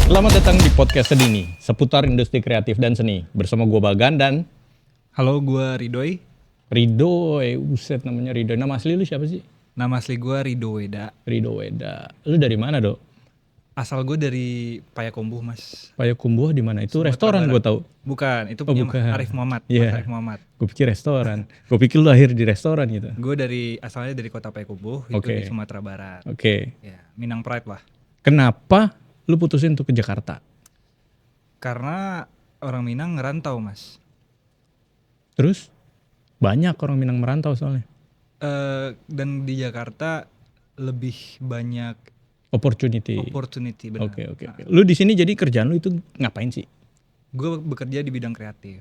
Selamat datang di podcast Sedini, seputar industri kreatif dan seni. Bersama gue Bagan dan Halo, gue Ridoy. Ridoy. Buset, namanya Ridoy. Nama asli lu siapa sih? Nama asli gue Rido Weda. Rido Weda. Lu dari mana, Dok? Asal gue dari Payakumbuh, Mas. Payakumbuh di mana? Itu Sumatera restoran Barat. gue tahu. Bukan, itu Oh, punya bukan. Arif Muhammad. Iya. Mas Arif Muhammad. Gue pikir restoran. Gue pikir lu lahir di restoran gitu. Gue asalnya dari kota Payakumbuh, itu Oke. di Sumatera Barat. Oke. Ya, Minang Pride lah. Kenapa lu putusin untuk ke Jakarta? Karena orang Minang ngerantau, Mas. Terus? Banyak orang Minang merantau soalnya. Dan di Jakarta lebih banyak Opportunity. opportunity, benar. Oke. Lu di sini jadi kerjaan lu itu ngapain sih? Gue bekerja di bidang kreatif.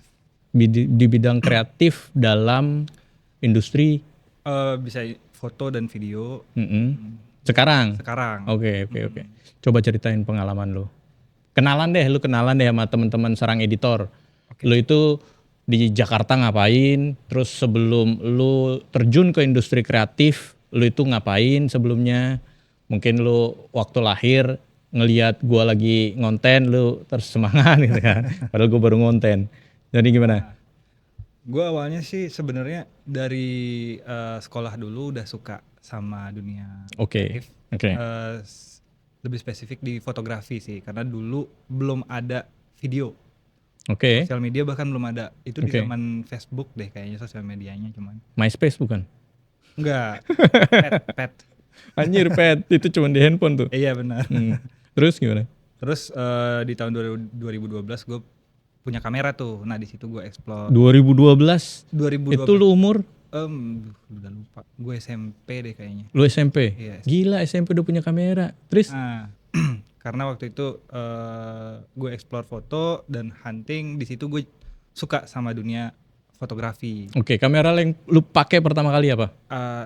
Di bidang kreatif dalam industri. Bisa foto dan video Sekarang. sekarang. Oke. Coba ceritain pengalaman lu. Kenalan deh sama teman-teman Sarang Editor. Lu itu di Jakarta ngapain? Terus sebelum lu terjun ke industri kreatif, lu itu ngapain sebelumnya? Mungkin lu waktu lahir ngelihat gua lagi ngonten, lu terus semangat gitu kan. Padahal gua baru ngonten. Jadi gimana? Gue awalnya sih sebenarnya dari sekolah dulu udah suka sama dunia Oke. kreatif. Oke. Lebih spesifik di fotografi sih, karena dulu belum ada video. Oke. Sosial media bahkan belum ada. Itu di Oke. zaman Facebook deh kayaknya sosial medianya cuman. MySpace bukan? Enggak. Pet. Anjir pet, itu cuma di handphone tuh. Iya benar. Terus gimana? Terus di tahun 2012 gue punya kamera tuh. Nah di situ gue explore. 2012? 2012. Itu lu umur? Udah lupa. Gue SMP deh kayaknya. Lu SMP? Iya. Gila SMP udah punya kamera. Terus? Nah, karena waktu itu gue explore foto dan hunting, di situ gue suka sama dunia fotografi. Oke, kamera yang lu pakai pertama kali apa?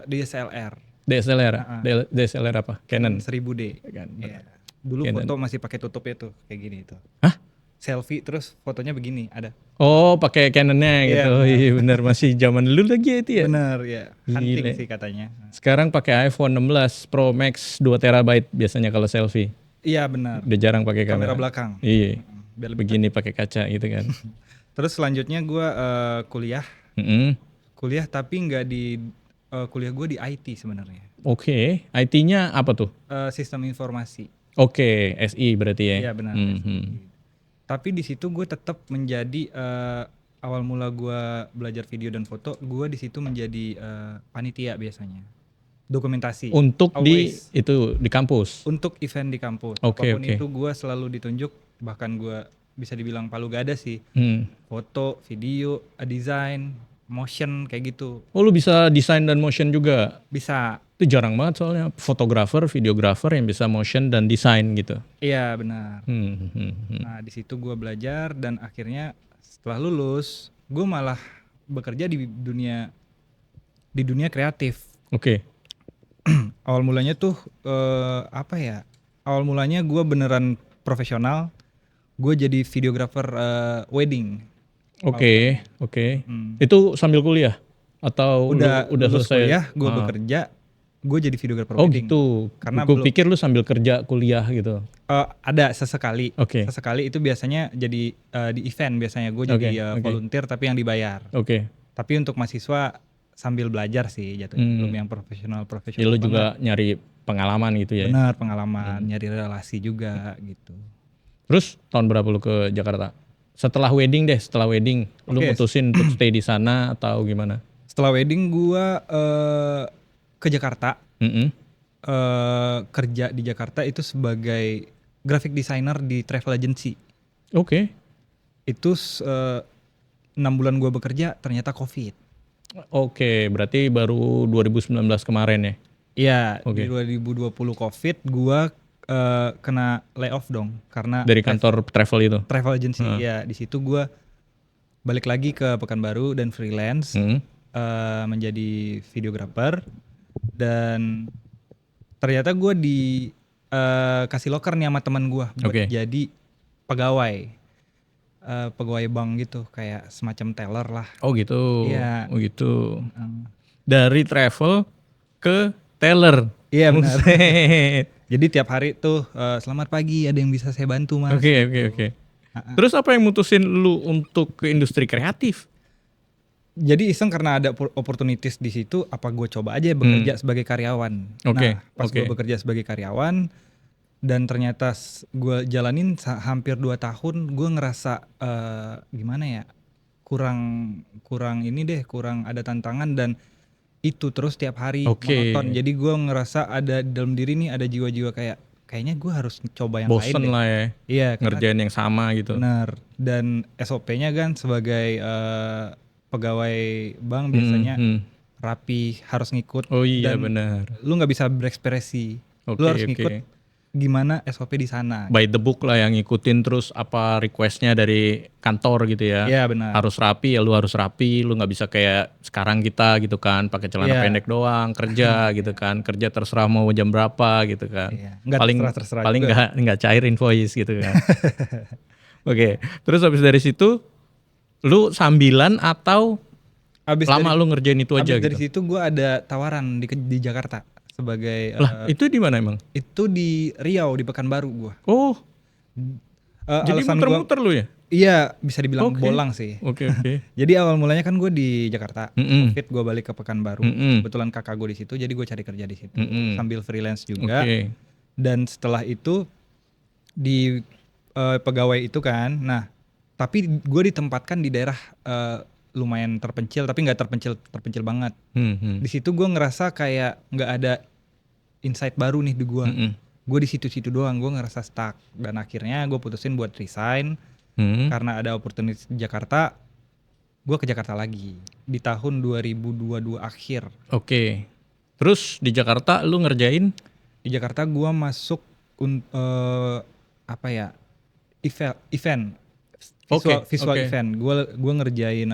DSLR. DSLR apa? Canon. 1000D. Kan, Iya. Dulu Canon. foto masih pakai tutupnya tuh kayak gini tuh. Hah? Selfie terus fotonya begini ada. Oh, pakai Canonnya gitu. Iya, Oh iya benar, masih zaman dulu lagi itu ya. Bener ya. Hunting Gile. sih katanya. Sekarang pakai iPhone 16 Pro Max 2 TB biasanya kalau selfie. Iya benar. Udah jarang pakai kamera. Kamera belakang. Iya. Biar lebih Begini pakai kaca gitu kan. Terus selanjutnya gue kuliah. Kuliah tapi nggak di kuliah gue di IT sebenarnya. Oke, IT-nya apa tuh? Sistem informasi. Oke, SI berarti ya. Iya benar. Tapi di situ gue tetap menjadi awal mula gue belajar video dan foto, gue di situ menjadi panitia biasanya, dokumentasi. Untuk Always. di kampus. Untuk event di kampus. Oke. Apapun itu gue selalu ditunjuk, bahkan gue bisa dibilang palu gada sih. Foto, video, desain, motion kayak gitu. Oh lu bisa desain dan motion juga? Bisa. Itu jarang banget soalnya fotografer, videografer yang bisa motion dan desain gitu. Iya benar. Hmm. Nah di situ gue belajar dan akhirnya setelah lulus gue malah bekerja di dunia kreatif. Oke. Awal mulanya tuh Awal mulanya gue beneran profesional. Gue jadi videografer wedding. Oke. Itu sambil kuliah atau Udah lulus selesai? kuliah, gue bekerja, gue jadi videografer Oh wedding. gitu. Karena gue pikir lu sambil kerja kuliah gitu. Ada sesekali. Oke. Sesekali itu biasanya jadi di event biasanya gue jadi volunteer tapi yang dibayar. Oke. Tapi untuk mahasiswa sambil belajar sih jatuhnya, belum yang profesional. Ya lu juga nyari pengalaman gitu ya. Benar, pengalaman, nyari relasi juga gitu. Terus tahun berapa lu ke Jakarta? Setelah wedding, lu mutusin untuk stay di sana atau gimana? Setelah wedding gue ke Jakarta. Kerja di Jakarta itu sebagai graphic designer di travel agency. Oke. Itu 6 bulan gue bekerja ternyata COVID. Oke, berarti baru 2019 kemarin ya? Iya, di 2020 COVID gue kena layoff dong karena dari kantor travel itu. Travel agency, ya di situ gue balik lagi ke Pekanbaru dan freelance menjadi videographer dan ternyata gue kasih loker nih sama teman gue buat jadi pegawai bank gitu, kayak semacam teller lah. Oh gitu. Iya. Oh gitu. Dari travel ke teller. Iya benar. Jadi tiap hari tuh selamat pagi, ada yang bisa saya bantu mas. Oke. Terus apa yang mutusin lu untuk ke industri kreatif? Jadi iseng karena ada opportunities di situ, apa gue coba aja bekerja sebagai karyawan. Oke, Nah pas gue bekerja sebagai karyawan dan ternyata gue jalanin hampir 2 tahun, gue ngerasa gimana ya, kurang ini deh, kurang ada tantangan dan itu terus tiap hari monoton. Jadi gue ngerasa ada dalam diri nih ada jiwa-jiwa kayaknya gue harus coba yang lain Bosen deh. lah ya, Iya, ngerjain yang sama gitu. benar. Dan SOP-nya kan sebagai pegawai bank biasanya rapi, harus ngikut. Oh iya dan benar. lu nggak bisa berekspresi. Lu harus ngikut gimana SOP di sana. By the book lah, yang ngikutin terus apa requestnya dari kantor gitu ya. Iya benar. Harus rapi ya, lu harus rapi. Lu nggak bisa kayak sekarang kita gitu kan, pakai celana pendek doang kerja gitu kan. Kerja terserah mau jam berapa gitu kan. Terserah paling nggak cair invoice gitu kan. Oke. Terus habis dari situ lu sambilan atau lama lu ngerjain itu aja gitu? Dari situ gue ada tawaran di Jakarta sebagai itu di mana emang? Itu di Riau, di Pekanbaru gue. Oh. Jadi muter-muter lu ya? Iya, bisa dibilang bolang sih. Oke. Jadi awal mulanya kan gue di Jakarta, Covid gue balik ke Pekanbaru. Kebetulan kakak gue di situ, jadi gue cari kerja di situ sambil freelance juga. Dan setelah itu di pegawai itu kan, nah tapi gue ditempatkan di daerah lumayan terpencil, tapi nggak terpencil banget. Di situ gue ngerasa kayak nggak ada insight baru nih di gue. Gue di situ-situ doang, gue ngerasa stuck. Dan akhirnya gue putusin buat resign karena ada opportunity di Jakarta. Gue ke Jakarta lagi di tahun 2022 akhir. Oke. Terus di Jakarta lu ngerjain? Di Jakarta gue masuk event. Visual event. Gue ngerjain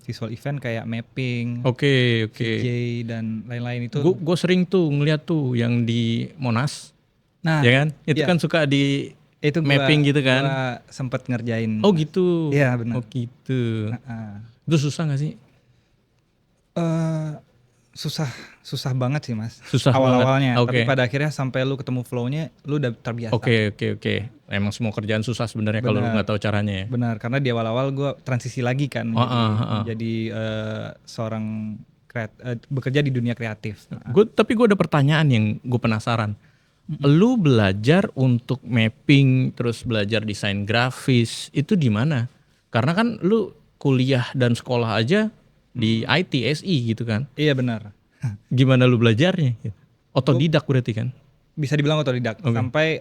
visual event kayak mapping, VJ dan lain-lain itu. Gue sering tuh ngeliat tuh yang di Monas. Nah, ya kan? Itu kan suka di itu mapping gitu kan. Gue sempet ngerjain. Oh gitu. Iya benar. Oh gitu. Itu susah gak sih? Susah banget sih mas. Susah awal-awalnya. Tapi pada akhirnya sampai lu ketemu flow-nya, lu udah terbiasa. Oke. Emang semua kerjaan susah sebenarnya kalau lu nggak tahu caranya ya. Benar, karena di awal-awal gue transisi lagi kan menjadi seorang bekerja di dunia kreatif. Tapi gue ada pertanyaan yang gue penasaran. Lu belajar untuk mapping, terus belajar desain grafis itu di mana? Karena kan lu kuliah dan sekolah aja di IT, SI gitu kan? Iya benar. Gimana lu belajarnya? Otodidak berarti kan? Bisa dibilang otodidak. Sampai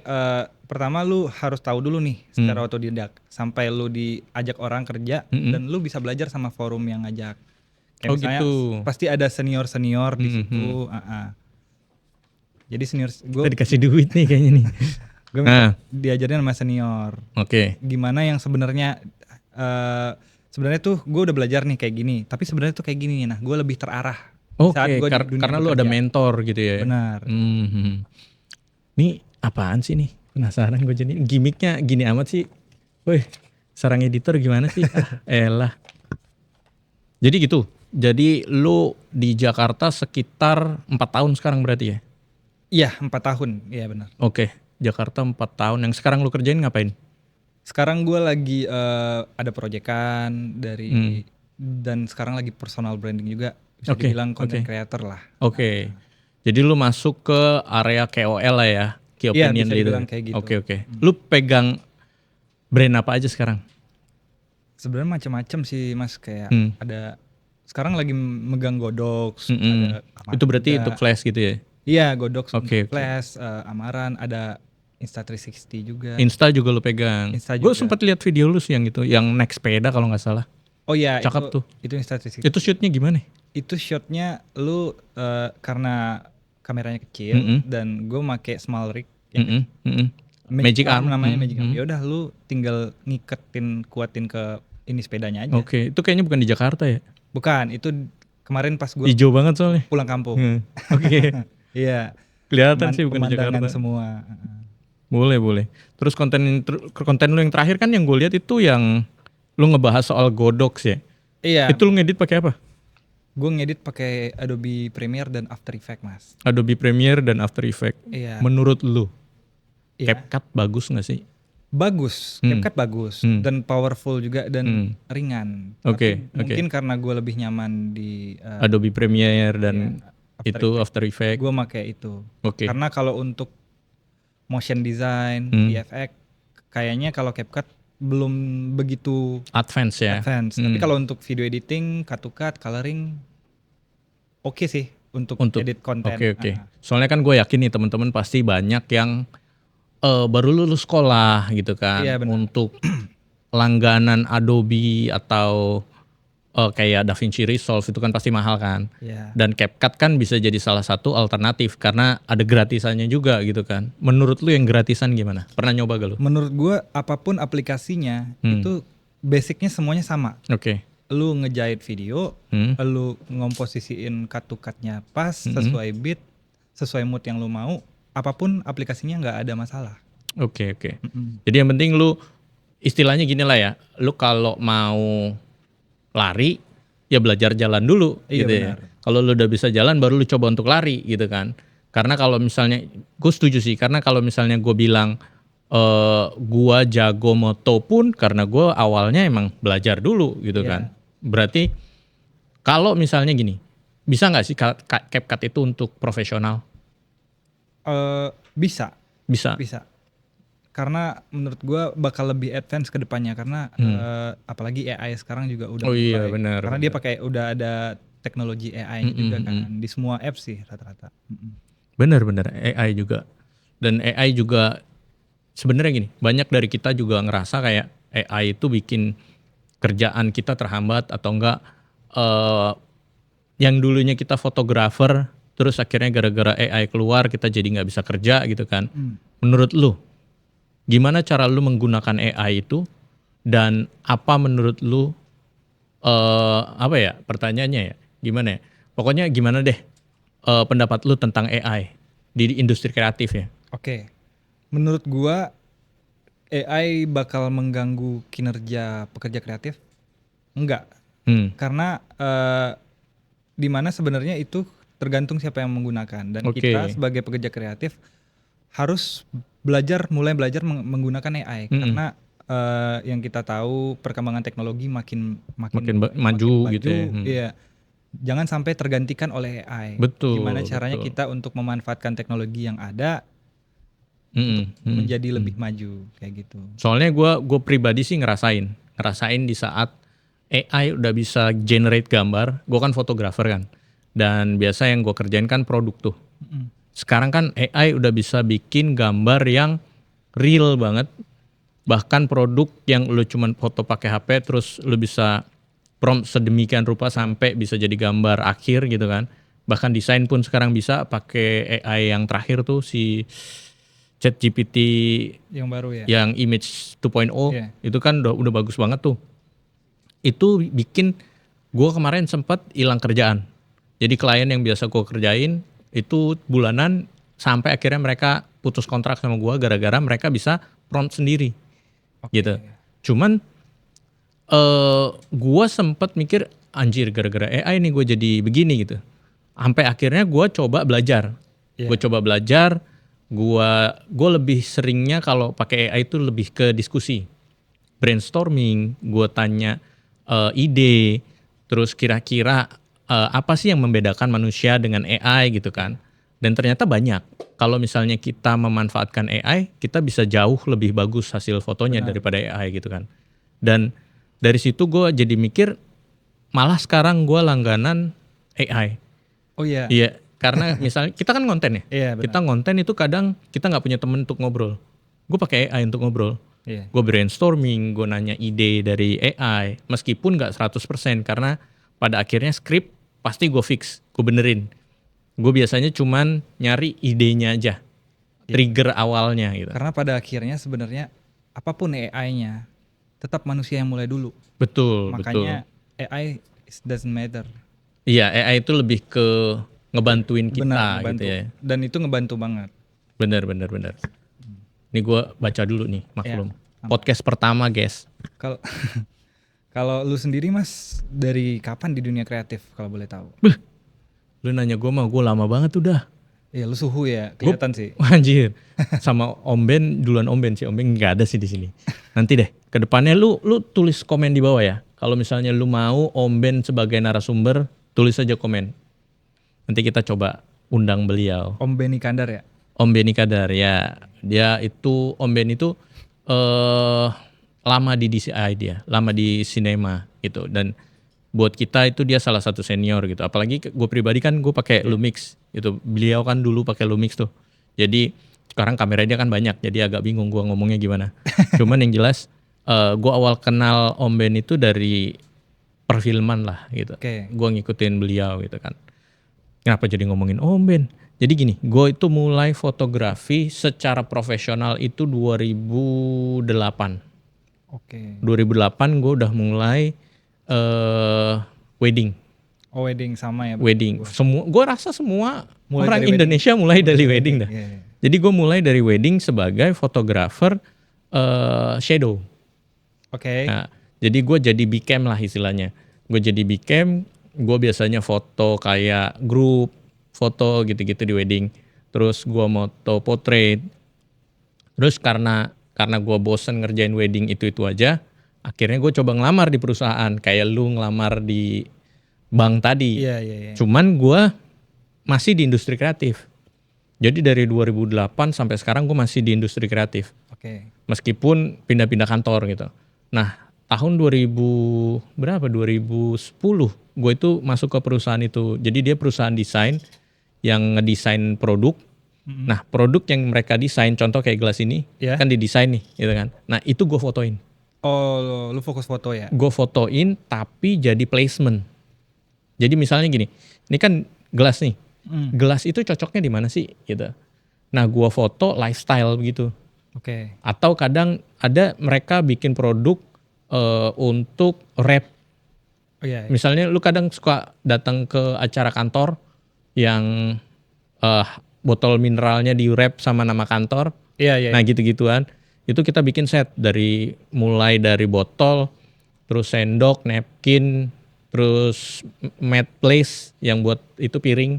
pertama lu harus tahu dulu nih secara otodidak. Sampai lu diajak orang kerja dan lu bisa belajar sama forum yang ngajak. Kayak misalnya gitu. Pasti ada senior di situ. Jadi senior gue dikasih duit nih kayaknya nih. Gue diajarin sama senior. Gimana yang sebenarnya tuh gue udah belajar nih kayak gini, tapi sebenarnya tuh kayak gini. Nah, gue lebih terarah. Karena lu ada mentor gitu ya. Benar. Ini apaan sih nih? Penasaran gue jadi. Gimiknya gini amat sih. Woi, sarang editor gimana sih? Elah. Jadi gitu. Jadi lu di Jakarta sekitar 4 tahun sekarang berarti ya? Iya, 4 tahun. Iya benar. Oke, Jakarta 4 tahun. Yang sekarang lu kerjain ngapain? Sekarang gue lagi ada proyekan dari dan sekarang lagi personal branding juga. Bisa dibilang content creator lah. Jadi lu masuk ke area KOL lah ya? Key opinion leader. Kayak gitu. Oke. Lu pegang brand apa aja sekarang? Sebenarnya macam-macam sih mas, kayak ada sekarang lagi megang Godox. Ada itu berarti untuk Flash gitu ya? Iya, Godox, Flash, Amaran, ada Insta360 juga. Insta juga lu pegang. Gue sempat lihat video lu sih yang itu, yang naik sepeda kalau nggak salah. Oh iya, cakep tuh. Itu Insta360. Itu shootnya gimana? Itu shotnya lu karena kameranya kecil dan gue make small rig. Magic Arm namanya, Magic Arm. Ya udah lu tinggal kuatin ke ini sepedanya aja. Itu kayaknya bukan di Jakarta ya? Bukan, itu kemarin pas gue hijau banget soalnya. Pulang kampung. Iya. Kelihatan sih bukan di Jakarta. Semua. Boleh. Terus konten lu yang terakhir kan yang gue lihat itu yang lu ngebahas soal Godox ya? Iya. Itu lu ngedit pakai apa? Gue ngedit pakai Adobe Premiere dan After Effects mas. Adobe Premiere dan After Effects. Iya. Menurut lu Iya. CapCut bagus nggak sih? Bagus, CapCut bagus dan powerful juga dan ringan. Oke, Tapi mungkin karena gue lebih nyaman di Adobe Premiere dan itu After Effects. gue pakai itu. Oke. Karena kalau untuk motion design, VFX, kayaknya kalau CapCut belum begitu Advance ya. advance. Tapi kalau untuk video editing, cut to cut, coloring, oke sih untuk edit konten. Oke. Soalnya kan gue yakin nih teman-teman pasti banyak yang baru lulus sekolah gitu kan. Iya, benar. Untuk langganan Adobe atau kayak DaVinci Resolve itu kan pasti mahal kan. Iya. Dan CapCut kan bisa jadi salah satu alternatif karena ada gratisannya juga gitu kan. Menurut lu yang gratisan gimana? Pernah nyoba gak lu? Menurut gue apapun aplikasinya itu basicnya semuanya sama. Oke. Lu ngejahit video, lu ngomposisiin cut to cutnya pas, sesuai beat, sesuai mood yang lu mau, apapun aplikasinya nggak ada masalah. Oke. Jadi yang penting lu istilahnya gini lah ya, lu kalau mau lari ya belajar jalan dulu Iya, gitu benar. ya. Kalau lu udah bisa jalan baru lu coba untuk lari gitu kan. Karena kalau misalnya gue setuju sih, karena kalau misalnya gue bilang gua jago moto pun karena gue awalnya emang belajar dulu gitu kan. Berarti kalau misalnya gini, bisa nggak sih CapCut itu untuk profesional? Bisa. Bisa. Karena menurut gue bakal lebih advance ke depannya karena apalagi AI sekarang juga udah iya, mulai. benar, Karena dia pakai udah ada teknologi AI juga kan di semua apps sih rata-rata. Benar AI juga. Dan AI juga sebenarnya gini, banyak dari kita juga ngerasa kayak AI itu bikin kerjaan kita terhambat atau enggak yang dulunya kita fotografer terus akhirnya gara-gara AI keluar kita jadi nggak bisa kerja gitu kan. Menurut lu gimana cara lu menggunakan AI itu dan apa menurut lu apa ya pertanyaannya ya gimana ya? Pokoknya gimana deh pendapat lu tentang AI di industri kreatif ya? Oke. Menurut gua AI bakal mengganggu kinerja pekerja kreatif? Enggak. Karena di mana sebenarnya itu tergantung siapa yang menggunakan dan kita sebagai pekerja kreatif harus mulai belajar menggunakan AI karena yang kita tahu perkembangan teknologi makin maju gitu ya. Iya. Jangan sampai tergantikan oleh AI. Betul. Gimana caranya kita untuk memanfaatkan teknologi yang ada untuk menjadi lebih maju kayak gitu. Soalnya gue pribadi sih ngerasain di saat AI udah bisa generate gambar. Gue kan fotografer kan, dan biasa yang gue kerjain kan produk tuh. Sekarang kan AI udah bisa bikin gambar yang real banget. Bahkan produk yang lu cuman foto pakai HP terus lu bisa prompt sedemikian rupa sampai bisa jadi gambar akhir gitu kan. Bahkan desain pun sekarang bisa pakai AI yang terakhir tuh si ChatGPT yang baru ya. Yang Image 2.0 itu kan udah bagus banget tuh. Itu bikin gue kemarin sempat hilang kerjaan. Jadi klien yang biasa gue kerjain itu bulanan sampai akhirnya mereka putus kontrak sama gue gara-gara mereka bisa prompt sendiri. Gitu. Cuman gue sempat mikir anjir gara-gara AI nih gue jadi begini gitu. Sampai akhirnya gue coba belajar. Gue coba belajar. Gue lebih seringnya kalau pakai AI itu lebih ke diskusi, brainstorming. Gue tanya ide, terus kira-kira apa sih yang membedakan manusia dengan AI gitu kan? Dan ternyata banyak. Kalau misalnya kita memanfaatkan AI, kita bisa jauh lebih bagus hasil fotonya daripada AI gitu kan. Dan dari situ gue jadi mikir, malah sekarang gue langganan AI. Oh iya. Iya. Karena misalnya kita kan konten ya, kita konten itu kadang kita nggak punya temen untuk ngobrol. Gue pakai AI untuk ngobrol. Gue brainstorming, gue nanya ide dari AI. Meskipun nggak 100% karena pada akhirnya skrip pasti gue fix, gue benerin. Gue biasanya cuman nyari idenya aja, trigger awalnya gitu. Karena pada akhirnya sebenarnya apapun AI-nya tetap manusia yang mulai dulu. Betul. Makanya AI doesn't matter. Iya, AI itu lebih ke ngebantuin kita ngebantu. Gitu ya. Dan itu ngebantu banget. Bener. Ini gue baca dulu nih, maklum. Podcast pertama guys. Kalau lu sendiri Mas, dari kapan di dunia kreatif kalau boleh tahu? Lu nanya gue mah gue lama banget udah. Iya, lu suhu ya, kelihatan sih. Anjir. Sama Om Ben, duluan Om Ben sih. Om Ben nggak ada sih di sini. Nanti deh, ke depannya lu tulis komen di bawah ya. Kalau misalnya lu mau Om Ben sebagai narasumber, tulis aja komen. Nanti kita coba undang beliau. Om Benny Kandar ya? Om Benny Kadar ya. Dia itu Om Ben itu lama di DCI dia, lama di sinema gitu. Dan buat kita itu dia salah satu senior gitu. Apalagi gue pribadi kan gue pakai Lumix gitu. Beliau kan dulu pakai Lumix tuh. Jadi sekarang kameranya kan banyak. Jadi agak bingung gue ngomongnya gimana. Cuman yang jelas gue awal kenal Om Ben itu dari perfilman lah gitu. Gue ngikutin beliau gitu kan. Kenapa jadi ngomongin Om Ben? Jadi gini, gue itu mulai fotografi secara profesional itu 2008. 2008 gue udah mulai wedding. Oh, wedding sama ya? Wedding. Semua, gue rasa semua Mulai orang dari Indonesia mulai dari wedding dah. Iya. Jadi gue mulai dari wedding sebagai fotografer shadow. Nah, jadi gue jadi bcam lah istilahnya. Gue jadi bcam, gue biasanya foto kayak grup, foto gitu-gitu di wedding. Terus gue moto portrait. Terus karena gue bosen ngerjain wedding itu aja, akhirnya gue coba ngelamar di perusahaan. Kayak lu ngelamar di bank tadi. Iya. Cuman gue masih di industri kreatif. Jadi dari 2008 sampai sekarang gue masih di industri kreatif. Meskipun pindah-pindah kantor gitu. Nah, tahun 2010 gue itu masuk ke perusahaan itu. Jadi dia perusahaan desain yang ngedesain produk. Nah, produk yang mereka desain, contoh kayak gelas ini, kan didesain nih, gitu kan. Nah, itu gue fotoin. Oh, lu fokus foto ya? Gue fotoin tapi jadi placement. Jadi misalnya gini, ini kan gelas nih. Gelas itu cocoknya di mana sih, gitu. Nah, gue foto lifestyle begitu. Atau kadang ada mereka bikin produk untuk wrap. Misalnya lu kadang suka datang ke acara kantor yang botol mineralnya di wrap sama nama kantor. Nah gitu-gituan. Itu kita bikin set mulai dari botol, terus sendok, napkin, terus mat place yang buat itu piring.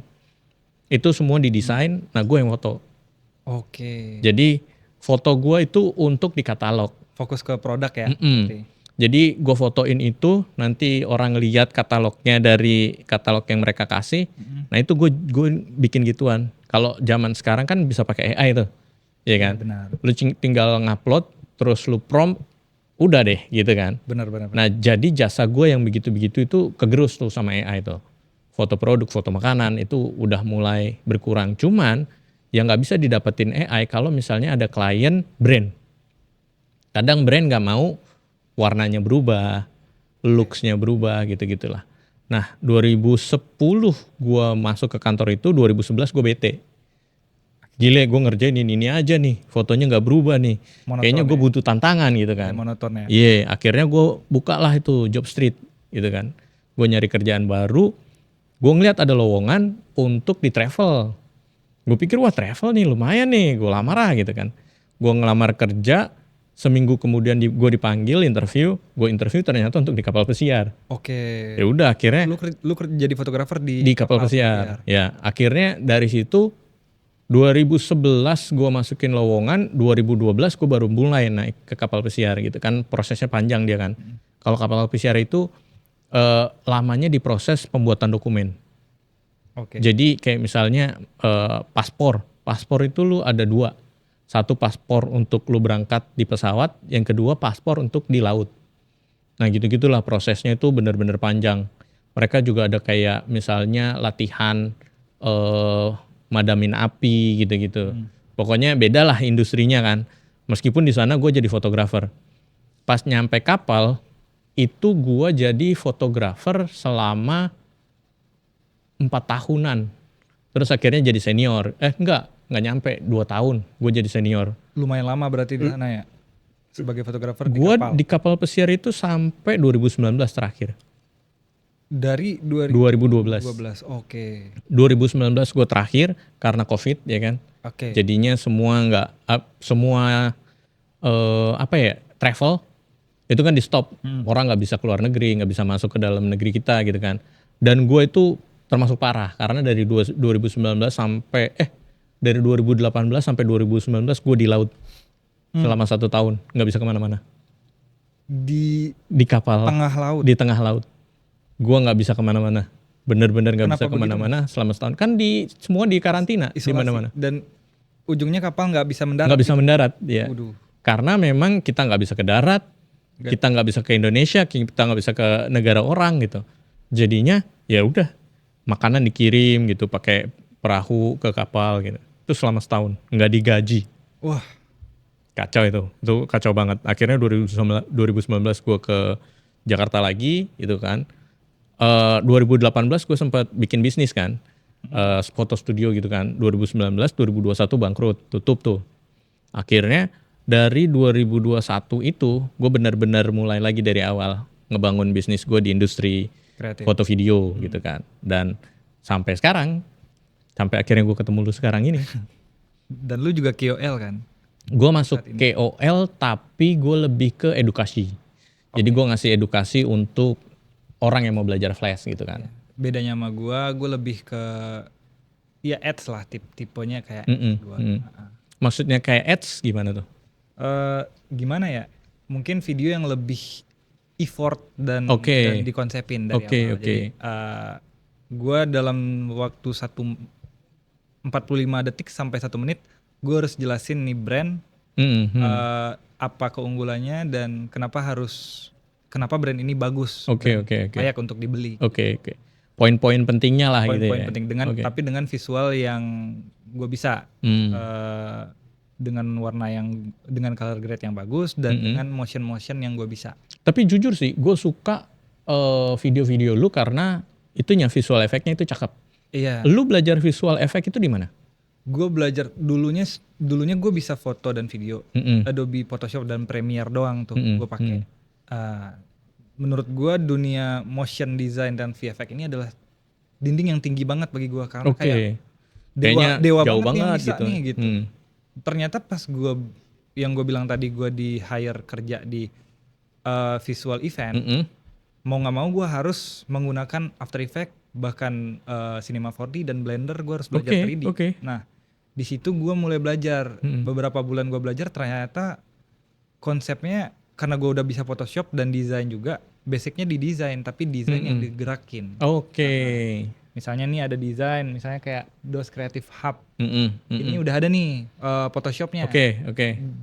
Itu semua didesain, nah gue yang foto. Jadi foto gue itu untuk di katalog. Fokus ke produk ya? Jadi gue fotoin itu, nanti orang lihat katalognya dari katalog yang mereka kasih. Nah itu gue bikin gituan. Kalau zaman sekarang kan bisa pakai AI tuh, ya kan? Benar. Lu tinggal ngupload, terus lu prompt, udah deh gitu kan? Benar. Nah jadi jasa gue yang begitu-begitu itu kegerus tuh sama AI tuh. Foto produk, foto makanan itu udah mulai berkurang. Cuman yang nggak bisa didapetin AI kalau misalnya ada klien brand. Kadang brand nggak mau warnanya berubah, looks-nya berubah gitu-gitulah. Nah 2010 gue masuk ke kantor itu, 2011 gue bete. Gile gue ngerjain ini aja nih, fotonya gak berubah nih. Kayaknya gue butuh tantangan gitu kan. Monoton ya. Iya, akhirnya gue buka lah itu Job Street gitu kan. Gue nyari kerjaan baru, gue ngeliat ada lowongan untuk di travel. Gue pikir wah travel nih lumayan nih, gue lamar lah gitu kan. Gue ngelamar kerja, seminggu kemudian gue dipanggil interview, gue interview ternyata untuk di kapal pesiar. Ya udah akhirnya lu jadi fotografer di kapal pesiar. Ya akhirnya dari situ 2011 gue masukin lowongan, 2012 gue baru mulai naik ke kapal pesiar gitu kan. Prosesnya panjang dia kan. Kalau kapal pesiar itu lamanya di proses pembuatan dokumen. Jadi kayak misalnya paspor itu lu ada dua. Satu paspor untuk lu berangkat di pesawat, yang kedua paspor untuk di laut. Nah gitu-gitulah prosesnya itu benar-benar panjang. Mereka juga ada kayak misalnya latihan madamin api gitu-gitu. Pokoknya beda lah industrinya kan. Meskipun di sana gue jadi fotografer. Pas nyampe kapal, itu gue jadi fotografer selama 4 tahunan. Terus akhirnya jadi senior. Enggak nyampe 2 tahun gue jadi senior. Lumayan lama berarti di sana ya? Sebagai fotografer di Gue kapal? di kapal pesiar itu sampai 2019 terakhir. Dari 2012. 2019 gue terakhir karena COVID ya kan. Jadinya semua travel itu kan di stop. Orang nggak bisa keluar negeri, nggak bisa masuk ke dalam negeri kita gitu kan. Dan gue itu termasuk parah karena dari 2019 sampai dari 2018 sampai 2019 gue di laut selama 1 tahun, nggak bisa kemana-mana. Di Di kapal, tengah laut. di tengah laut. Gue nggak bisa kemana-mana. Bener-bener nggak bisa Kenapa begitu, kemana-mana selama setahun. Kan semua di karantina di Isolasi. mana-mana. Dan ujungnya kapal nggak bisa mendarat. Nggak bisa mendarat, ya. Waduh. Karena memang kita nggak bisa ke darat, kita nggak bisa ke Indonesia, kita nggak bisa ke negara orang gitu. Jadinya ya udah makanan dikirim gitu pakai perahu ke kapal gitu. Itu selama setahun, nggak digaji. Wah, Kacau itu kacau banget. Akhirnya 2019 gue ke Jakarta lagi gitu kan. 2018 gue sempat bikin bisnis kan, foto studio gitu kan. 2019, 2021 bangkrut, tutup tuh. Akhirnya dari 2021 itu gue benar-benar mulai lagi dari awal ngebangun bisnis gue di industri kreatif. foto video gitu kan. Dan sampai sekarang, sampai akhirnya gue ketemu lu sekarang ini. Dan lu juga KOL kan? Gue masuk KOL tapi gue lebih ke edukasi. Jadi gue ngasih edukasi untuk orang yang mau belajar flash gitu kan. Bedanya sama gue lebih ke ya ads lah, tipenya kayak gua. Maksudnya kayak ads gimana tuh? Gimana ya? Mungkin video yang lebih effort dan dikonsepin dari awal. Jadi gue dalam waktu 45 detik sampai 1 menit gue harus jelasin nih brand apa keunggulannya dan kenapa brand ini bagus, layak untuk dibeli. Poin-poin pentingnya lah gitu ya. Poin-poin penting tapi dengan visual yang gue bisa dengan warna yang dengan color grade yang bagus dan dengan motion yang gue bisa. Tapi jujur sih gue suka video-video lu karena itunya visual efeknya itu cakep. Iya. Lu belajar visual efek itu di mana? Gue belajar dulunya gue bisa foto dan video, Adobe Photoshop dan Premiere doang tuh gue pakai. Menurut gue dunia motion design dan VFX ini adalah dinding yang tinggi banget bagi gue karena kayak dewa banget yang bisa gitu. Nih gitu. Ternyata pas yang gue bilang tadi gue di hire kerja di visual event, mau nggak mau gue harus menggunakan After Effects bahkan Cinema 4D dan Blender gue harus belajar 3D. Nah di situ gue mulai belajar. Beberapa bulan gue belajar ternyata konsepnya karena gue udah bisa Photoshop dan desain juga, basicnya di desain tapi desain yang digerakin. Misalnya nih ada desain, misalnya kayak DOS Creative Hub. Ini udah ada nih Photoshopnya.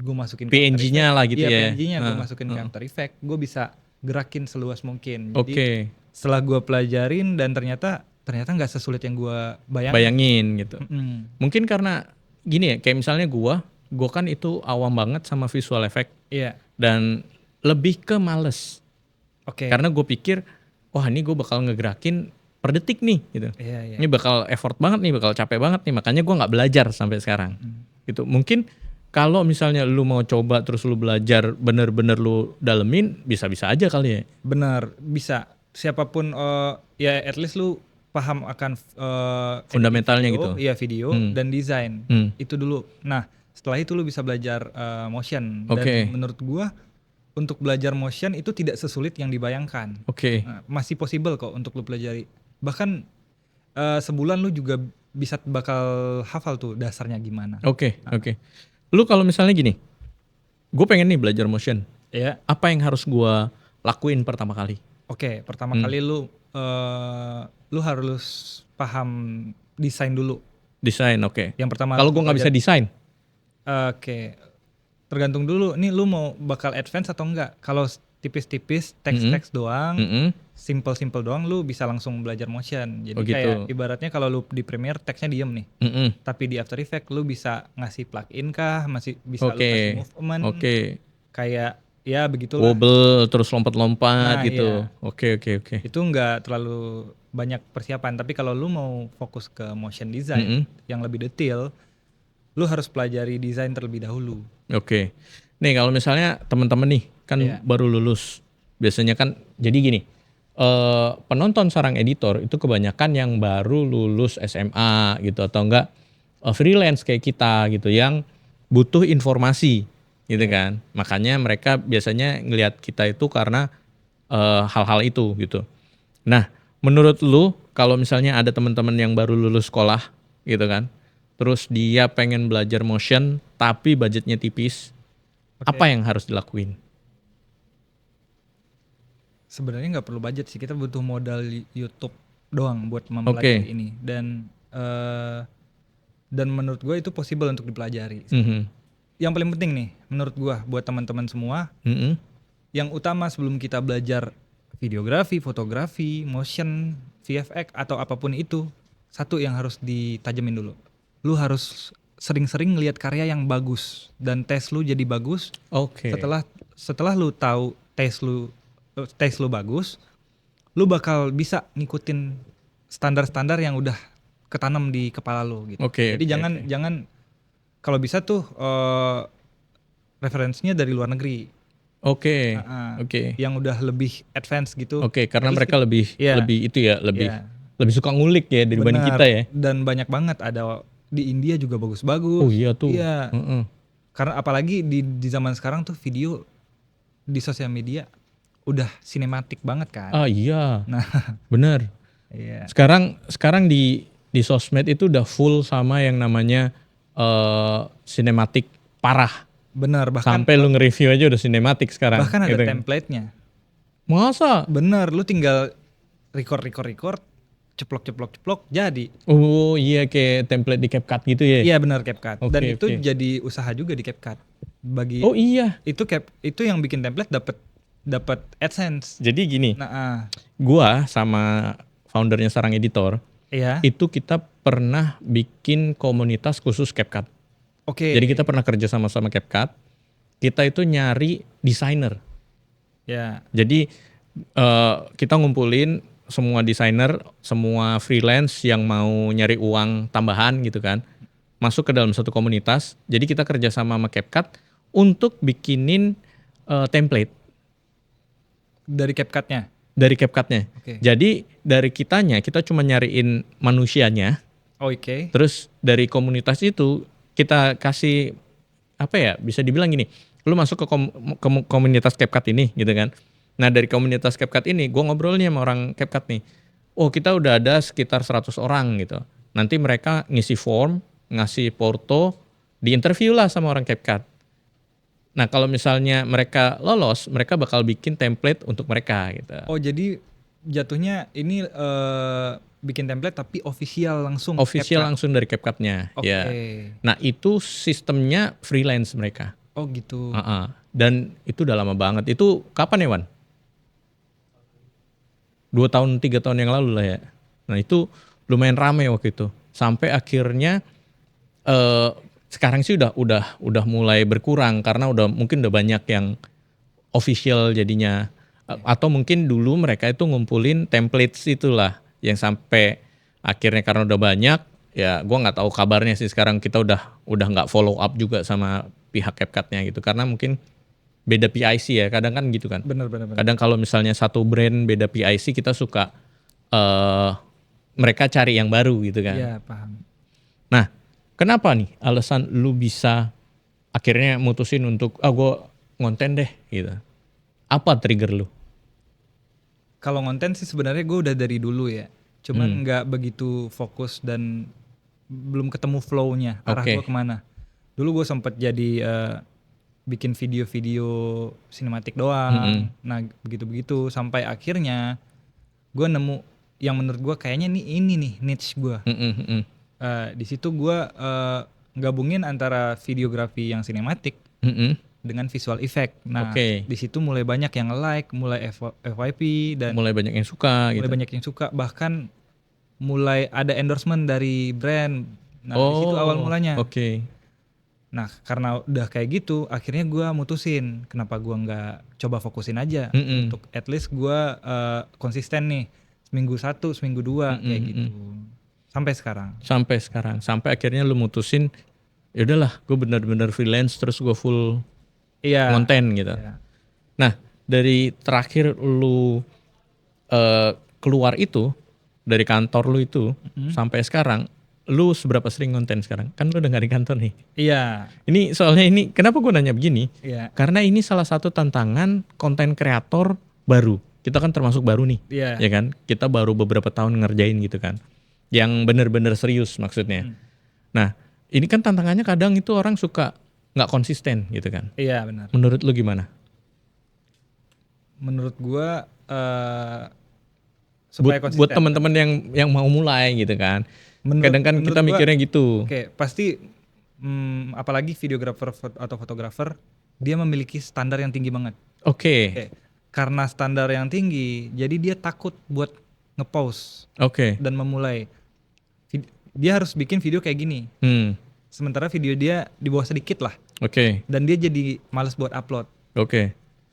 Gue masukin PNG-nya lah gitu ya. PNG-nya gue masukin ke After Effects. Gue bisa gerakin seluas mungkin. Jadi setelah gue pelajarin dan ternyata nggak sesulit yang gue bayangin gitu. Mungkin karena gini ya, kayak misalnya gue kan itu awam banget sama visual effect. Dan lebih ke males. Karena gue pikir, wah ini gue bakal ngegerakin per detik nih gitu. Ini bakal effort banget nih, bakal capek banget nih. Makanya gue nggak belajar sampai sekarang. Gitu. Mungkin kalau misalnya lu mau coba terus lu belajar bener-bener lu dalemin, bisa-bisa aja kali ya. Bener, bisa. Siapapun ya at least lu paham akan fundamentalnya video, gitu. Iya video dan desain. Itu dulu. Nah setelah itu lu bisa belajar motion. Dan menurut gua untuk belajar motion itu tidak sesulit yang dibayangkan. Nah, masih possible kok untuk lu pelajari. Bahkan sebulan lu juga bakal hafal tuh dasarnya gimana. Lu kalau misalnya gini, gue pengen nih belajar motion. Apa yang harus gua lakuin pertama kali? Pertama kali lu harus paham desain dulu. Desain, Yang pertama. Kalau gue nggak bisa desain? Tergantung dulu. Nih lu mau bakal advance atau enggak? Kalau tipis-tipis, teks-teks doang, simple doang, lu bisa langsung belajar motion. Jadi kayak ibaratnya kalau lu di Premiere teksnya diem nih. Tapi di After Effects lu bisa ngasih plugin kah, masih bisa lu kasih movement. Kayak ya begitulah. Wobble terus lompat-lompat gitu. Iya. Itu nggak terlalu banyak persiapan. Tapi kalau lu mau fokus ke motion design yang lebih detail, lu harus pelajari desain terlebih dahulu. Nih kalau misalnya teman-teman nih kan baru lulus, biasanya kan jadi gini, penonton Sarang Editor itu kebanyakan yang baru lulus SMA gitu atau enggak freelance kayak kita gitu yang butuh informasi. Gitu kan, makanya mereka biasanya ngelihat kita itu karena hal-hal itu gitu. Nah, menurut lu kalau misalnya ada teman-teman yang baru lulus sekolah gitu kan, terus dia pengen belajar motion tapi budgetnya tipis, apa yang harus dilakuin? Sebenarnya nggak perlu budget sih, kita butuh modal YouTube doang buat mempelajari ini, dan menurut gue itu possible untuk dipelajari. Yang paling penting nih menurut gue buat teman-teman semua, yang utama sebelum kita belajar videografi, fotografi, motion, VFX atau apapun itu, satu yang harus ditajamin dulu, lu harus sering-sering lihat karya yang bagus dan tes lu jadi bagus. Setelah lu tahu tes lu bagus, lu bakal bisa ngikutin standar-standar yang udah ketanam di kepala lu gitu. Jadi jangan kalau bisa tuh referensinya dari luar negeri. Yang udah lebih advance gitu. Karena mereka lebih itu ya, lebih suka ngulik ya dibanding kita ya. Dan banyak banget ada di India juga bagus-bagus. Oh iya tuh. Iya. Karena apalagi di zaman sekarang tuh video di sosial media udah sinematik banget kan. Iya. Nah, bener. Iya. Sekarang di sosmed itu udah full sama yang namanya sinematik parah. Bener, bahkan sampai lu nge-review aja udah sinematik sekarang. Bahkan ada gitu. template-nya. Masa? Bener, lu tinggal record, ceplok jadi. Oh iya, kayak template di CapCut gitu ya? Iya benar, CapCut. Dan itu jadi usaha juga di CapCut. Oh iya. Itu yang bikin template dapat AdSense. Jadi gini, gua sama foundernya Sarang Editor, itu kita pernah bikin komunitas khusus CapCut. Jadi kita pernah kerja sama CapCut, kita itu nyari desainer. Jadi kita ngumpulin semua desainer, semua freelance yang mau nyari uang tambahan gitu kan, masuk ke dalam satu komunitas. Jadi kita kerja sama CapCut untuk bikinin template. Dari CapCut-nya? Dari CapCut-nya. Jadi dari kita cuma nyariin manusianya. Terus dari komunitas itu kita kasih apa ya, bisa dibilang gini, lu masuk ke komunitas CapCut ini gitu kan. Nah dari komunitas CapCut ini gue ngobrolnya sama orang CapCut nih, oh kita udah ada sekitar 100 orang gitu. Nanti mereka ngisi form, ngasih foto, diinterview lah sama orang CapCut. Nah kalau misalnya mereka lolos, mereka bakal bikin template untuk mereka gitu. Oh jadi jatuhnya ini bikin template tapi official langsung langsung dari CapCut-nya. Ya. Nah itu sistemnya freelance mereka. Oh gitu. Dan itu udah lama banget. Itu kapan ya Wan? 2 tahun 3 tahun yang lalu lah ya. Nah itu lumayan rame waktu itu. Sampai akhirnya sekarang sih udah mulai berkurang karena mungkin udah banyak yang official jadinya. Atau mungkin dulu mereka itu ngumpulin templates itulah yang sampai akhirnya karena udah banyak ya gue nggak tahu kabarnya sih sekarang, kita udah nggak follow up juga sama pihak CapCut-nya gitu karena mungkin beda PIC ya, kadang kan gitu kan. Benar. Kadang kalau misalnya satu brand beda PIC kita suka mereka cari yang baru gitu kan. Iya paham. Nah kenapa nih alasan lu bisa akhirnya mutusin untuk gue ngonten deh gitu? Apa trigger lu? Kalau ngonten sih sebenarnya gue udah dari dulu ya, cuman nggak begitu fokus dan belum ketemu flow-nya arah gue kemana. Dulu gue sempet jadi bikin video-video sinematik doang. Nah begitu sampai akhirnya gue nemu yang menurut gue kayaknya ini nih niche gue. Di situ gue gabungin antara videografi yang sinematik dengan visual effect. Nah, di situ mulai banyak yang like, mulai FYP dan mulai banyak yang suka bahkan mulai ada endorsement dari brand. Nah, di situ awal mulanya. Nah, karena udah kayak gitu, akhirnya gue mutusin kenapa gue nggak coba fokusin aja untuk at least gue konsisten nih, seminggu 1, seminggu 2 kayak gitu. Sampai sekarang. Sampai akhirnya lu mutusin ya udahlah, gue benar-benar freelance terus gue full konten gitu. Nah dari terakhir lu keluar itu dari kantor lu itu sampai sekarang, lu seberapa sering konten sekarang? Kan lu udah gak di kantor nih. Ini soalnya kenapa gue nanya begini? Karena ini salah satu tantangan konten kreator baru. Kita kan termasuk baru nih, ya kan? Kita baru beberapa tahun ngerjain gitu kan. Yang benar-benar serius maksudnya. Nah ini kan tantangannya kadang itu orang suka nggak konsisten gitu kan. Iya benar. Menurut lu gimana? Menurut gua supaya konsisten. Buat teman-teman yang mau mulai gitu kan. Kadang kan kita mikirnya gitu. Oke, pasti apalagi videographer atau fotografer, dia memiliki standar yang tinggi banget. Oke. Karena standar yang tinggi, jadi dia takut buat nge-pause dan memulai. Dia harus bikin video kayak gini. Sementara video dia di bawah sedikit lah. Dan dia jadi males buat upload.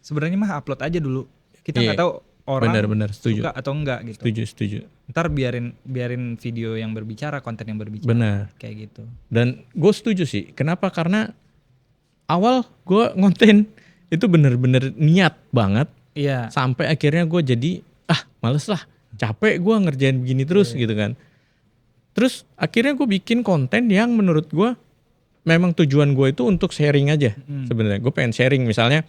Sebenarnya mah upload aja dulu. Kita nggak tahu orang benar, suka atau enggak gitu. Setuju. Ntar biarin video yang berbicara, konten yang berbicara. Benar. Kayak gitu. Dan gue setuju sih. Kenapa? Karena awal gue ngonten itu bener-bener niat banget. Iya. Sampai akhirnya gue jadi males lah. Capek gue ngerjain begini terus gitu kan. Terus akhirnya gue bikin konten yang menurut gue memang tujuan gue itu untuk sharing aja. Sebenarnya gue pengen sharing, misalnya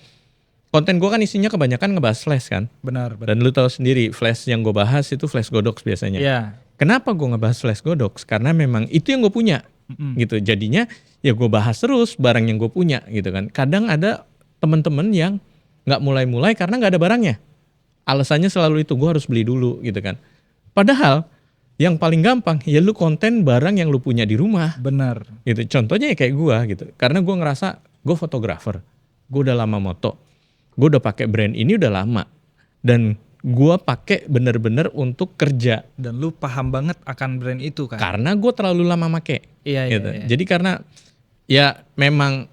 konten gue kan isinya kebanyakan ngebahas Flash kan. Benar. Dan lu tahu sendiri Flash yang gue bahas itu Flash Godox biasanya. Iya. Kenapa gue ngebahas Flash Godox? Karena memang itu yang gue punya gitu. Jadinya ya gue bahas terus barang yang gue punya gitu kan. Kadang ada teman-teman yang nggak mulai-mulai karena nggak ada barangnya. Alasannya selalu itu, gue harus beli dulu gitu kan. Padahal yang paling gampang ya lu konten barang yang lu punya di rumah. Benar. Gitu. Contohnya ya kayak gue gitu. Karena gue ngerasa gue fotografer. Gue udah lama moto. Gue udah pakai brand ini udah lama. Dan gue pakai bener-bener untuk kerja. Dan lu paham banget akan brand itu kan. Karena gue terlalu lama make. Iya. Jadi karena ya memang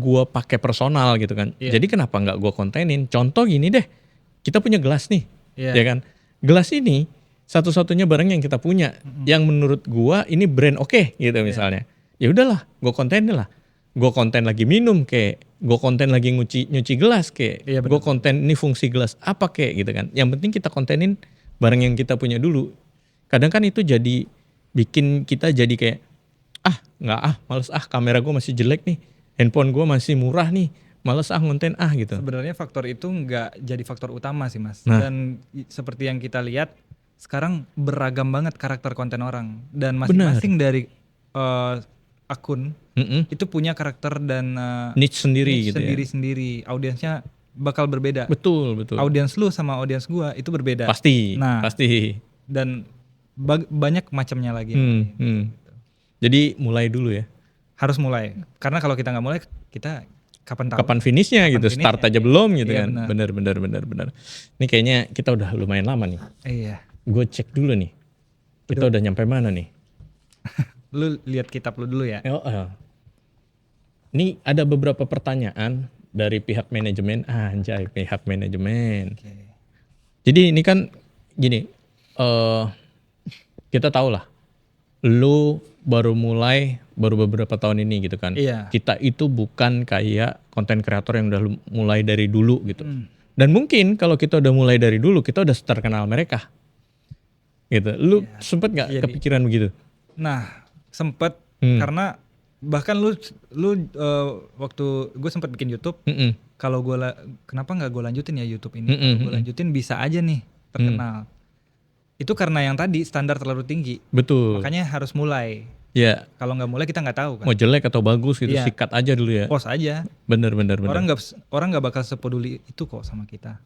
gue pakai personal gitu kan. Iya. Jadi kenapa nggak gue kontenin? Contoh gini deh. Kita punya gelas nih. Iya. Ya kan. Gelas ini satu-satunya barang yang kita punya yang menurut gua ini brand oke gitu misalnya. Ya udahlah, gua kontenin lah. Gua konten lagi minum kayak, gua konten lagi nyuci gelas kayak, gua konten ini fungsi gelas apa kayak gitu kan. Yang penting kita kontenin barang yang kita punya dulu. Kadang kan itu jadi bikin kita jadi kayak males kamera gua masih jelek nih. Handphone gua masih murah nih. Males ngonten gitu. Sebenarnya faktor itu nggak jadi faktor utama sih Mas. Dan seperti yang kita lihat sekarang beragam banget karakter konten orang, dan masing-masing dari akun itu punya karakter dan niche sendiri gitu sendiri. Audiensnya bakal berbeda. Betul. Audiens lu sama audiens gua itu berbeda. Pasti. Dan banyak macamnya lagi. Jadi mulai dulu ya. Harus mulai. Karena kalau kita nggak mulai, kita kapan tahu? Kapan finishnya gitu. Start aja belum gitu iya, kan. Benar. Ini kayaknya kita udah lumayan lama nih. Iya. Gue cek dulu nih. Kita udah nyampe mana nih? Lu lihat kitab lu dulu ya. Ini ada beberapa pertanyaan dari pihak manajemen. Anjay, pihak manajemen. Jadi ini kan gini. Kita tahu lah. Lu baru beberapa tahun ini gitu kan. Iya. Kita itu bukan kayak konten kreator yang udah mulai dari dulu gitu. Dan mungkin kalau kita udah mulai dari dulu, kita udah terkenal mereka. Gitu. Lu sempet nggak kepikiran begitu? Nah, sempet karena bahkan lu waktu gue sempet bikin YouTube, kalau kenapa nggak gue lanjutin ya YouTube ini? Gue lanjutin bisa aja nih terkenal. Itu karena yang tadi standar terlalu tinggi. Betul. Makanya harus mulai. Ya. Kalau nggak mulai kita nggak tahu kan. Mau jelek atau bagus gitu, sikat aja dulu ya. Post aja. Bener. Orang nggak bakal sepeduli itu kok sama kita.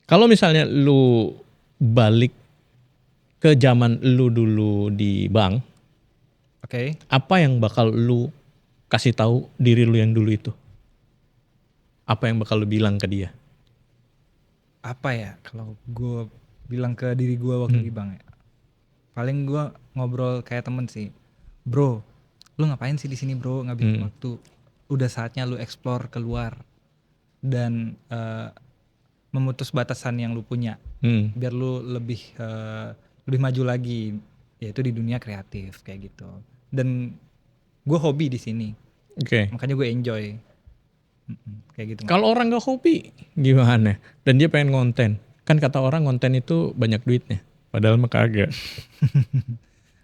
Kalau misalnya lu balik ke zaman lu dulu di bank, apa yang bakal lu kasih tahu diri lu yang dulu itu? Apa yang bakal lu bilang ke dia? Apa ya? Kalau gue bilang ke diri gue waktu di bank ya, paling gue ngobrol kayak temen sih. Bro, lu ngapain sih di sini bro? Ngabisin waktu. Udah saatnya lu explore keluar dan memutus batasan yang lu punya, biar lu lebih maju lagi, yaitu di dunia kreatif kayak gitu. Dan gue hobi di sini, makanya gue enjoy kayak gitu. Kalau orang nggak hobi gimana? Dan dia pengen konten, kan kata orang konten itu banyak duitnya, padahal mah kagak.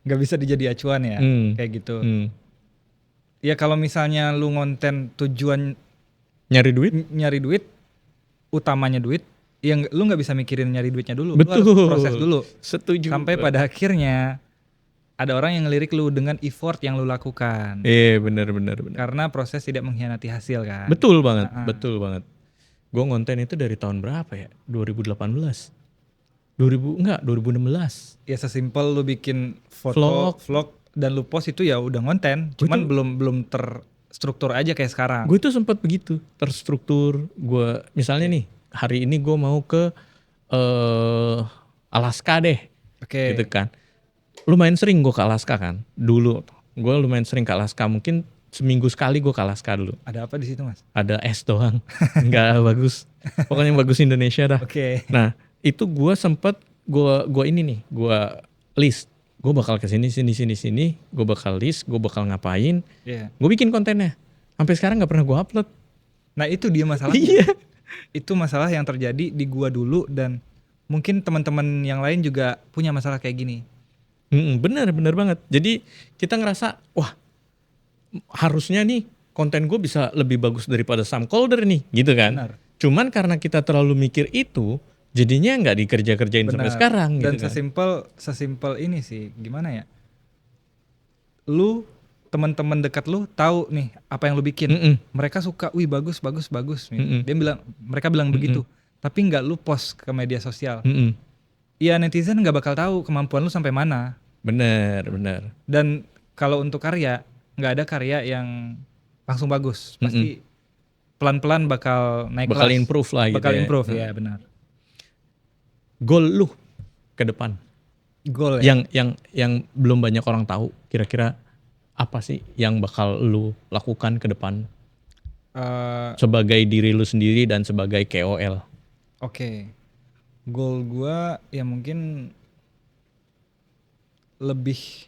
Nggak bisa dijadi acuan ya, kayak gitu. Ya kalau misalnya lu ngonten tujuan nyari duit, utamanya duit. Yang lu nggak bisa mikirin nyari duitnya dulu. Betul. Lu harus proses dulu. Setuju. Sampai pada akhirnya ada orang yang ngelirik lu dengan effort yang lu lakukan. Bener. Karena proses tidak mengkhianati hasil kan. Betul banget. Gue ngonten itu dari tahun berapa ya? 2018. 2016. Ya sesimpel lu bikin foto, vlog dan lu post itu ya udah ngonten. Cuman belum terstruktur aja kayak sekarang. Gue tuh sempat begitu, terstruktur. Gue misalnya nih, hari ini gue mau ke Alaska deh. Oke. Gitu kan. Lumayan sering gue ke Alaska kan. Dulu gue lumayan sering ke Alaska. Mungkin seminggu sekali gue ke Alaska dulu. Ada apa di situ, Mas? Ada es doang. Nggak bagus. Pokoknya yang bagus Indonesia dah. Oke. Nah, itu gue sempet gue ini nih, gue list. Gue bakal ke sini. Gue bakal list, gue bakal ngapain. Iya. Gue bikin kontennya. Sampai sekarang nggak pernah gue upload. Nah, itu dia masalahnya. Iya. Itu masalah yang terjadi di gua dulu dan mungkin teman-teman yang lain juga punya masalah kayak gini. Bener banget. Jadi kita ngerasa, wah harusnya nih konten gue bisa lebih bagus daripada Sam Calder nih, gitu kan. Benar. Cuman karena kita terlalu mikir itu, jadinya nggak dikerjain sampai sekarang. Dan gitu kan. sesimpel ini sih, gimana ya? Lu teman-teman dekat lu tahu nih apa yang lu bikin. Mereka suka, wih bagus. Mereka bilang begitu. Tapi nggak lu post ke media sosial. Ya netizen nggak bakal tahu kemampuan lu sampai mana. Bener. Dan kalau untuk karya, nggak ada karya yang langsung bagus. Pasti pelan-pelan bakal naik Bakal kelas. improve lah gitu. Bakal improve ya benar. Goal lu ke depan. Goal ya. Yang belum banyak orang tahu. Kira-kira apa sih yang bakal lu lakukan ke depan? Sebagai diri lu sendiri dan sebagai KOL. Oke. Goal gua ya mungkin lebih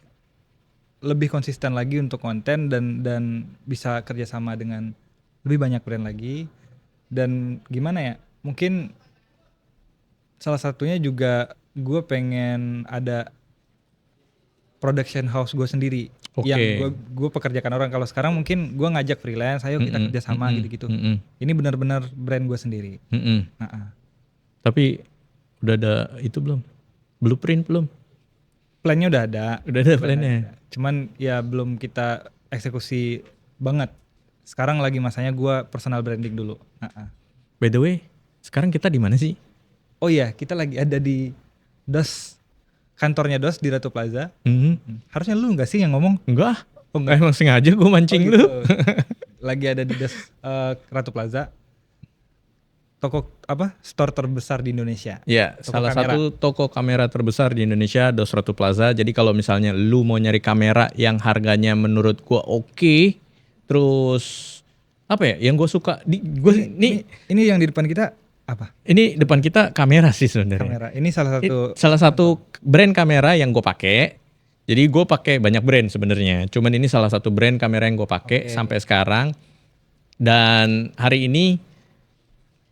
konsisten lagi untuk konten dan bisa kerjasama dengan lebih banyak brand lagi. Dan gimana ya, mungkin salah satunya juga gue pengen ada production house gue sendiri. Yang gue pekerjakan orang. Kalau sekarang mungkin gue ngajak freelance, ayo kita kerjasama gitu-gitu. Ini benar-benar brand gue sendiri. Tapi udah ada itu belum? Blueprint belum? Plannya udah ada. Udah ada plannya. Cuman ya belum kita eksekusi banget. Sekarang lagi masanya gue personal branding dulu. By the way, sekarang kita di mana sih? Oh iya, kita lagi ada di DOS, kantornya DOS di Ratu Plaza. Harusnya lu nggak sih yang ngomong? Enggak. Emang sengaja gue mancing lu. Lagi ada di DOS Ratu Plaza. Toko store terbesar di Indonesia. Ya, salah satu toko kamera terbesar di Indonesia, DOS Ratu Plaza. Jadi kalau misalnya lu mau nyari kamera yang harganya menurut gua oke, terus apa ya? Yang gua suka ini yang di depan kita apa? Ini depan kita kamera sih sebenarnya. Kamera. Ini salah satu brand kamera yang gue pakai. Jadi gue pakai banyak brand sebenarnya. Cuman ini salah satu brand kamera yang gue pakai sampai sekarang. Dan hari ini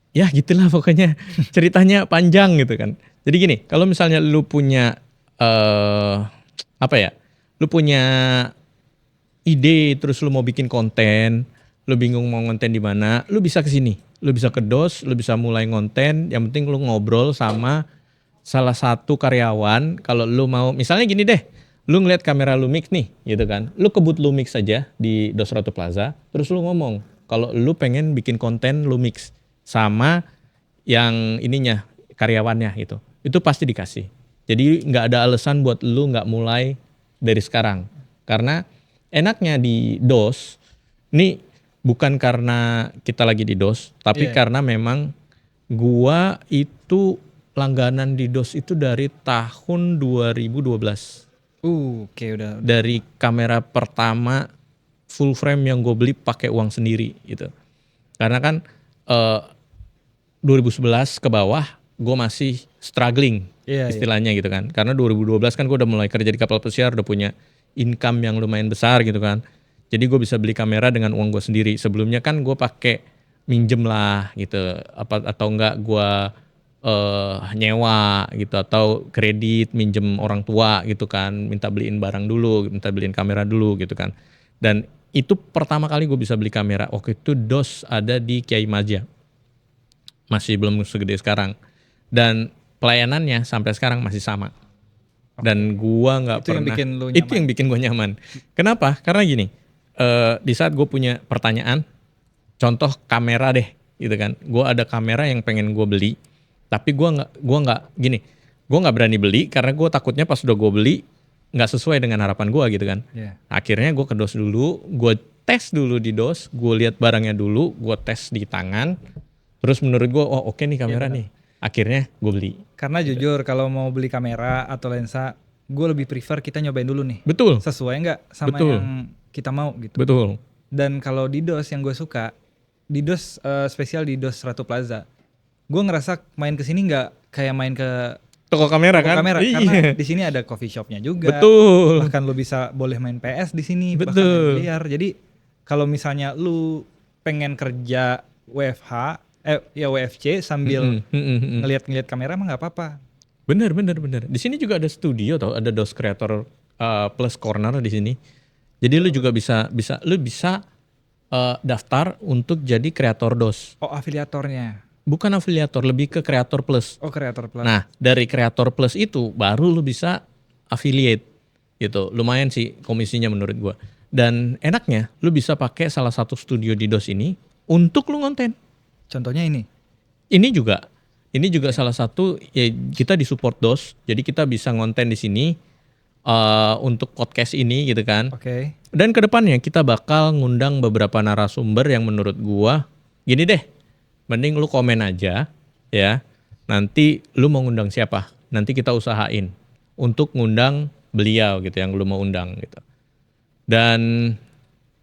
ya gitulah pokoknya ceritanya panjang gitu kan. Jadi gini, kalau misalnya lu punya lu punya ide terus lu mau bikin konten, lu bingung mau konten di mana, lu bisa ke sini. Lu bisa ke DOS, lu bisa mulai ngonten, yang penting lu ngobrol sama salah satu karyawan. Kalau lu mau, misalnya gini deh, lu ngeliat kamera Lumix nih gitu kan, lu kebut Lumix aja di DOS Ratu Plaza, terus lu ngomong kalau lu pengen bikin konten Lumix sama yang ininya karyawannya gitu, itu pasti dikasih. Jadi nggak ada alasan buat lu nggak mulai dari sekarang, karena enaknya di DOS ini bukan karena kita lagi di DOS, tapi karena memang gua itu langganan di DOS itu dari tahun 2012. Oke, udah. Dari kamera pertama full frame yang gue beli pakai uang sendiri gitu. Karena kan 2011 ke bawah gue masih struggling istilahnya gitu kan. Karena 2012 kan gue udah mulai kerja di kapal pesiar, udah punya income yang lumayan besar gitu kan. Jadi gue bisa beli kamera dengan uang gue sendiri. Sebelumnya kan gue pakai minjem lah gitu, atau enggak gue nyewa gitu, atau kredit minjem orang tua gitu kan, minta beliin barang dulu, minta beliin kamera dulu gitu kan. Dan itu pertama kali gue bisa beli kamera. Waktu itu DOS ada di Kiai Maja, masih belum segede sekarang. Dan pelayanannya sampai sekarang masih sama. Dan gua nggak Itu yang pernah. bikin lu Itu nyaman. yang bikin gua nyaman. Kenapa? Karena gini, di saat gue punya pertanyaan, contoh kamera deh, gitu kan. Gua ada kamera yang pengen gue beli, tapi gua nggak gini. Gua nggak berani beli karena gue takutnya pas udah gue beli nggak sesuai dengan harapan gua gitu kan. Iya. Akhirnya gue ke DOS dulu, gue tes dulu di DOS, gue lihat barangnya dulu, gue tes di tangan, terus menurut gue, oh oke nih kamera nih. Akhirnya gue beli. Karena jujur kalau mau beli kamera atau lensa, gue lebih prefer kita nyobain dulu nih. Betul, Sesuai nggak sama Betul. yang kita mau gitu. betul. Dan kalau di DOS yang gue suka, di DOS spesial di DOS Ratu Plaza, gue ngerasa main ke sini nggak kayak main ke Toko kamera toko kan? kamera Iya. karena di sini ada coffee shopnya juga. Betul. Bahkan lo bisa boleh main PS di sini, bahkan Betul. main biliar. Jadi kalau misalnya lu pengen kerja WFC sambil ngelihat kamera mah nggak apa-apa. Bener. Di sini juga ada studio tau, ada DOS Creator Plus Corner di sini. Jadi lu juga bisa daftar untuk jadi kreator DOS. Oh, afiliatornya. Bukan afiliator, lebih ke kreator plus. Oh, Creator Plus. Nah, dari kreator plus itu baru lu bisa affiliate gitu. Lumayan sih komisinya menurut gua. Dan enaknya lu bisa pakai salah satu studio di DOS ini untuk lu ngonten. Contohnya ini. Ini juga salah satu ya, kita di support DOS. Jadi kita bisa ngonten di sini untuk podcast ini gitu kan. Oke. Dan kedepannya kita bakal ngundang beberapa narasumber yang menurut gua gini deh. Mending lu komen aja ya. Nanti lu mau ngundang siapa? Nanti kita usahain untuk ngundang beliau gitu yang lu mau undang gitu. Dan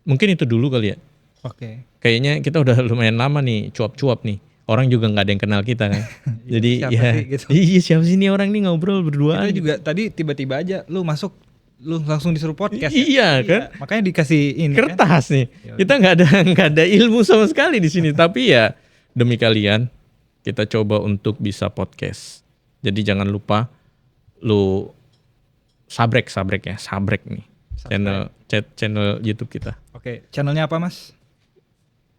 mungkin itu dulu kali ya. Oke. Kayaknya kita udah lumayan lama nih cuap-cuap nih. Orang juga nggak ada yang kenal kita kan. Jadi siapa ya, sih gitu. iya siapa sih nih orang nih ngobrol berduaan. Kita juga tadi tiba-tiba aja lu masuk, lu langsung disuruh podcast. Iya kan? Makanya dikasih ini kan. Kertas nih. Kita nggak ada ilmu sama sekali di sini. Tapi ya demi kalian kita coba untuk bisa podcast. Jadi jangan lupa lu sabrek nih channel YouTube kita. Oke, channelnya apa Mas?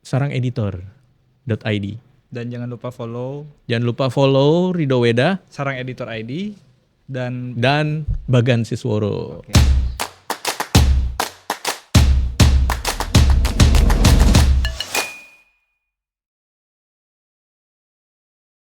sarangeditor.id. Dan jangan lupa follow Jangan lupa follow Rido Weda Sarang Editor ID dan dan Bagan Sisworo. Oke.